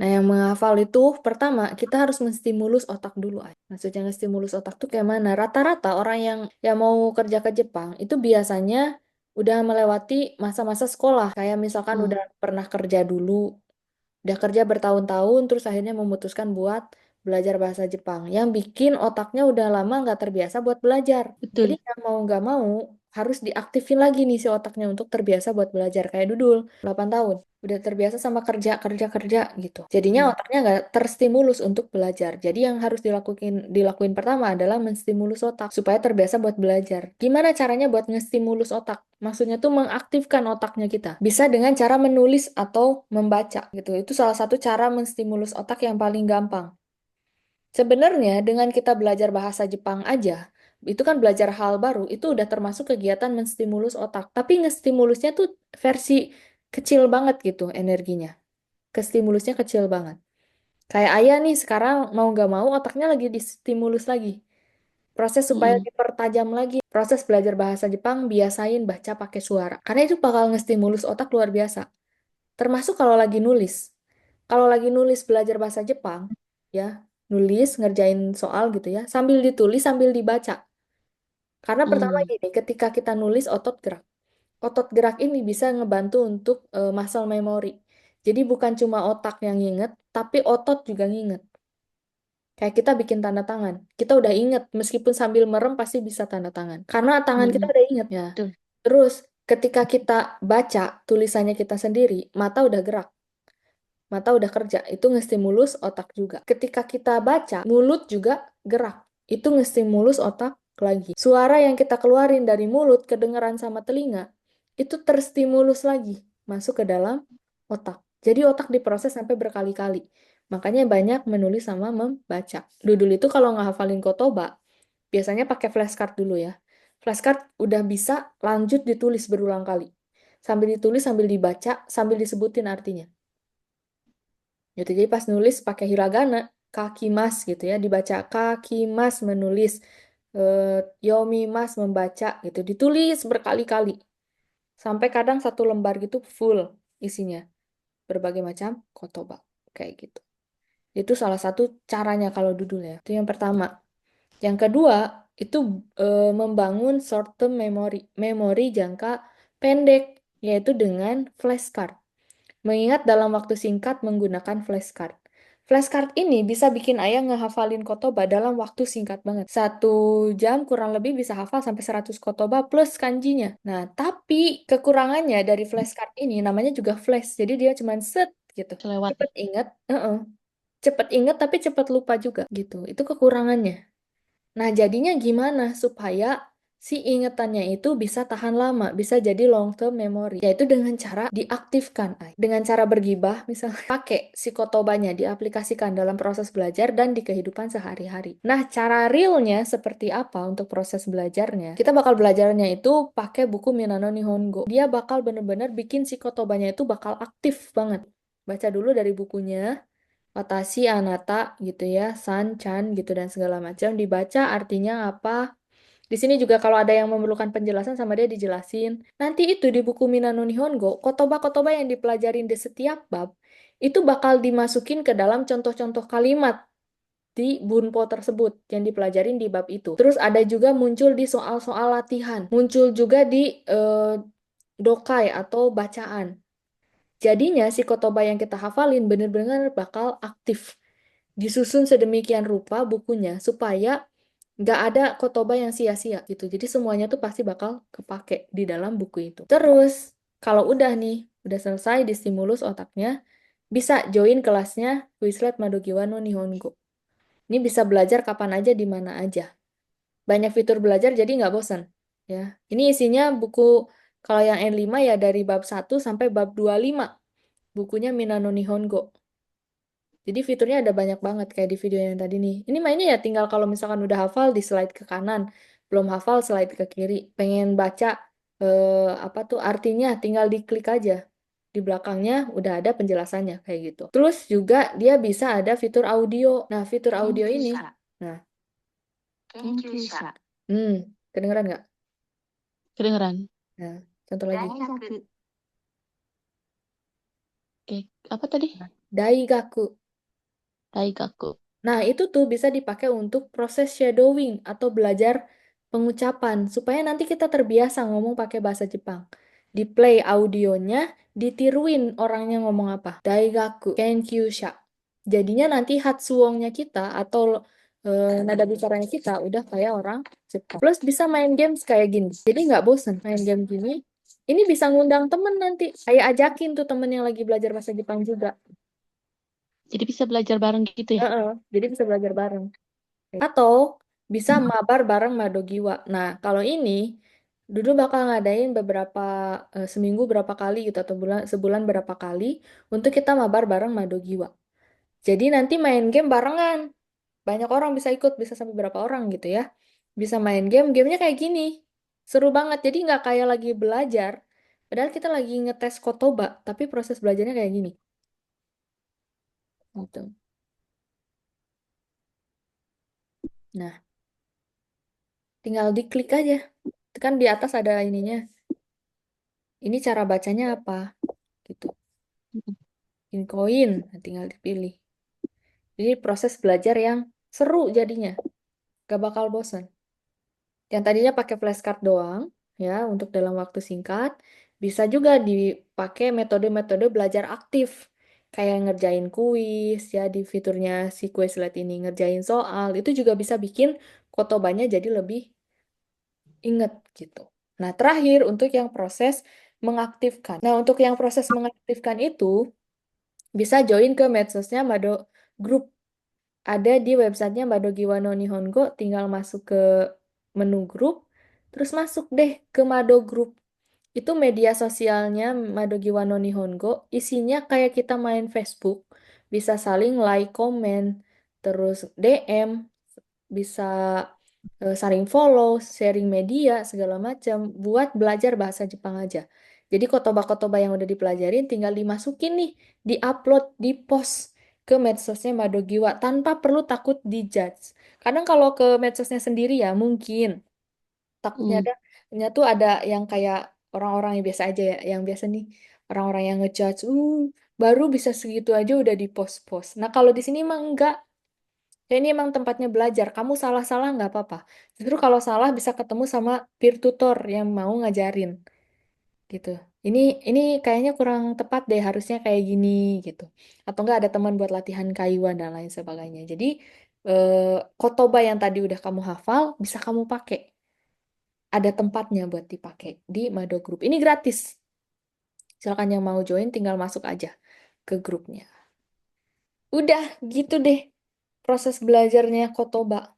Nah, yang menghafal itu pertama kita harus menstimulus otak dulu. Maksudnya ngestimulus otak tuh kayak mana? Rata-rata orang yang mau kerja ke Jepang itu biasanya udah melewati masa-masa sekolah. Kayak misalkan Hmm, udah pernah kerja dulu, udah kerja bertahun-tahun, terus akhirnya memutuskan buat belajar bahasa Jepang. Yang bikin otaknya udah lama nggak terbiasa buat belajar. Jadi betul. mau nggak mau harus diaktifin lagi nih si otaknya untuk terbiasa buat belajar. Kayak Dudul, 8 tahun. Udah terbiasa sama kerja, kerja, kerja gitu. Jadinya Hmm. otaknya nggak terstimulus untuk belajar. Jadi yang harus dilakuin pertama adalah menstimulus otak supaya terbiasa buat belajar. Gimana caranya buat ngestimulus otak? Maksudnya tuh mengaktifkan otaknya kita. Bisa dengan cara menulis atau membaca gitu. Itu salah satu cara menstimulus otak yang paling gampang. Sebenarnya dengan kita belajar bahasa Jepang aja, itu kan belajar hal baru, itu udah termasuk kegiatan menstimulus otak. Tapi ngestimulusnya tuh versi kecil banget gitu energinya. Kestimulusnya kecil banget. Kayak ayah nih sekarang mau nggak mau otaknya lagi distimulus lagi. Proses supaya Hmm. dipertajam lagi. Proses belajar bahasa Jepang biasain baca pakai suara. Karena itu bakal ngestimulus otak luar biasa. Termasuk kalau lagi nulis. Kalau lagi nulis belajar bahasa Jepang, ya, nulis, ngerjain soal gitu ya, sambil ditulis, sambil dibaca. Karena pertama Hmm. gini, ketika kita nulis otot gerak. Otot gerak ini bisa ngebantu untuk muscle memory. Jadi bukan cuma otak yang nginget, tapi otot juga nginget. Kayak kita bikin tanda tangan. Kita udah inget, meskipun sambil merem pasti bisa tanda tangan. Karena tangan kita Hmm. udah inget ya. Betul. Terus ketika kita baca tulisannya kita sendiri, mata udah gerak. Mata udah kerja, itu ngestimulus otak juga. Ketika kita baca, mulut juga gerak. Itu ngestimulus otak lagi. Suara yang kita keluarin dari mulut kedengeran sama telinga, itu terstimulus lagi, masuk ke dalam otak. Jadi otak diproses sampai berkali-kali. Makanya banyak menulis sama membaca. Dudul itu kalau ngehafalin kotoba, biasanya pakai flashcard dulu ya. Flashcard udah bisa lanjut ditulis berulang kali. Sambil ditulis, sambil dibaca, sambil disebutin artinya gitu. Jadi pas nulis pakai hiragana, kaki mas gitu ya, dibaca kaki mas menulis, yomi mas membaca gitu, ditulis berkali-kali. Sampai kadang satu lembar gitu full isinya, berbagai macam kotoba, kayak gitu. Itu salah satu caranya kalau dudul ya. Itu yang pertama. Yang kedua, itu membangun short term memory, memori jangka pendek, yaitu dengan flashcard. Mengingat dalam waktu singkat menggunakan flashcard. Flashcard ini bisa bikin ayah ngehafalin kotoba dalam waktu singkat banget. 1 jam kurang lebih bisa hafal sampai 100 kotoba plus kanjinya. Nah, tapi kekurangannya dari flashcard ini namanya juga flash. Jadi dia cuma set gitu. Kelewat ya. Cepet inget, cepet inget tapi cepet lupa juga gitu. Itu kekurangannya. Nah, jadinya gimana supaya si ingetannya itu bisa tahan lama, bisa jadi long term memory, yaitu dengan cara diaktifkan, Ay. Dengan cara bergibah, misalnya pakai si kotobanya diaplikasikan dalam proses belajar dan di kehidupan sehari-hari. Nah, cara realnya seperti apa untuk proses belajarnya? Kita bakal belajarnya itu pakai buku Minano Nihongo. Dia bakal bener-bener bikin si kotobanya itu bakal aktif banget. Baca dulu dari bukunya, Watashi Anata gitu ya, San, Chan gitu dan segala macam dibaca artinya apa. Di sini juga kalau ada yang memerlukan penjelasan sama dia dijelasin. Nanti itu di buku Minano Nihongo, kotoba-kotoba yang dipelajarin di setiap bab itu bakal dimasukin ke dalam contoh-contoh kalimat di bunpo tersebut yang dipelajarin di bab itu. Terus ada juga muncul di soal-soal latihan, muncul juga di dokai atau bacaan. Jadinya si kotoba yang kita hafalin bener-bener bakal aktif. Disusun sedemikian rupa bukunya supaya nggak ada kotoba yang sia-sia gitu. Jadi semuanya tuh pasti bakal kepake di dalam buku itu. Terus kalau udah nih, udah selesai di stimulus otaknya, bisa join kelasnya Quizlet Madogiwa no Nihongo. Ini bisa belajar kapan aja, di mana aja. Banyak fitur belajar jadi nggak bosan. Ya, ini isinya buku kalau yang N5 ya dari bab 1 sampai bab 25. Bukunya Minano Nihongo. Jadi fiturnya ada banyak banget kayak di video yang tadi nih. Ini mainnya ya tinggal kalau misalkan udah hafal di slide ke kanan, belum hafal slide ke kiri. Pengen baca apa tuh artinya, tinggal diklik aja. Di belakangnya udah ada penjelasannya kayak gitu. Terus juga dia bisa ada fitur audio. Nah, fitur audio ini, nah, Kenkyu-sha. kedengeran nggak? Kedengeran. Nah, contoh lagi. Oke, apa tadi? Daigaku. Daigaku. Nah, itu tuh bisa dipakai untuk proses shadowing atau belajar pengucapan supaya nanti kita terbiasa ngomong pakai bahasa Jepang. Di play audionya, ditiruin orangnya ngomong apa. Daigaku, Kenkyusha. Jadinya nanti Hatsuongnya kita atau nada bicaranya kita udah kayak orang Jepang. Plus bisa main games kayak gini. Jadi nggak bosen main game gini. Ini bisa ngundang temen nanti. Kayak ajakin tuh temen yang lagi belajar bahasa Jepang juga. Jadi bisa belajar bareng gitu ya? Heeh, jadi bisa belajar bareng. Atau bisa mabar bareng Madogiwa. Nah, kalau ini Dudu bakal ngadain beberapa seminggu berapa kali gitu atau sebulan berapa kali untuk kita mabar bareng Madogiwa. Jadi nanti main game barengan. Banyak orang bisa ikut, bisa sampai berapa orang gitu ya. Bisa main game, gamenya kayak gini. Seru banget. Jadi nggak kayak lagi belajar. Padahal kita lagi ngetes Kotoba, tapi proses belajarnya kayak gini. Gitu. Nah, tinggal diklik aja. Kan di atas ada ininya. Ini cara bacanya apa? Gitu. Mm-mm. In koin, nah, tinggal dipilih. Jadi proses belajar yang seru jadinya, gak bakal bosan. Yang tadinya pakai flashcard doang, ya untuk dalam waktu singkat, bisa juga dipakai metode-metode belajar aktif, kayak ngerjain kuis, ya di fiturnya si Quizlet ini ngerjain soal, itu juga bisa bikin kotobanya jadi lebih inget gitu. Nah, terakhir untuk yang proses mengaktifkan. Nah, untuk yang proses mengaktifkan itu bisa join ke medsosnya Mado Group. Ada di websitenya Madogiwa no Nihongo, tinggal masuk ke menu grup, terus masuk deh ke Mado Group. Itu media sosialnya Madogiwa no Nihongo, isinya kayak kita main Facebook, bisa saling like, komen, terus DM, bisa saling follow, sharing media, segala macam, buat belajar bahasa Jepang aja. Jadi kotoba-kotoba yang udah dipelajarin tinggal dimasukin nih, diupload, di-post ke medsosnya Madogiwa tanpa perlu takut dijudge. Kadang kalau ke medsosnya sendiri ya mungkin takutnya Mm. ada tuh ada yang kayak orang-orang yang biasa aja ya, yang biasa nih orang-orang yang ngejudge, baru bisa segitu aja udah di-post-post. Nah kalau di sini emang enggak. Ya ini emang tempatnya belajar. Kamu salah-salah nggak apa-apa. Justru kalau salah bisa ketemu sama peer tutor yang mau ngajarin gitu. Ini ini kayaknya kurang tepat deh, harusnya kayak gini gitu. Atau enggak ada teman buat latihan kayuan dan lain sebagainya. Jadi eh, kotoba yang tadi udah kamu hafal bisa kamu pakai. Ada tempatnya buat dipakai di Mado Group. Ini gratis. Silakan yang mau join tinggal masuk aja ke grupnya. Udah gitu deh proses belajarnya kotoba.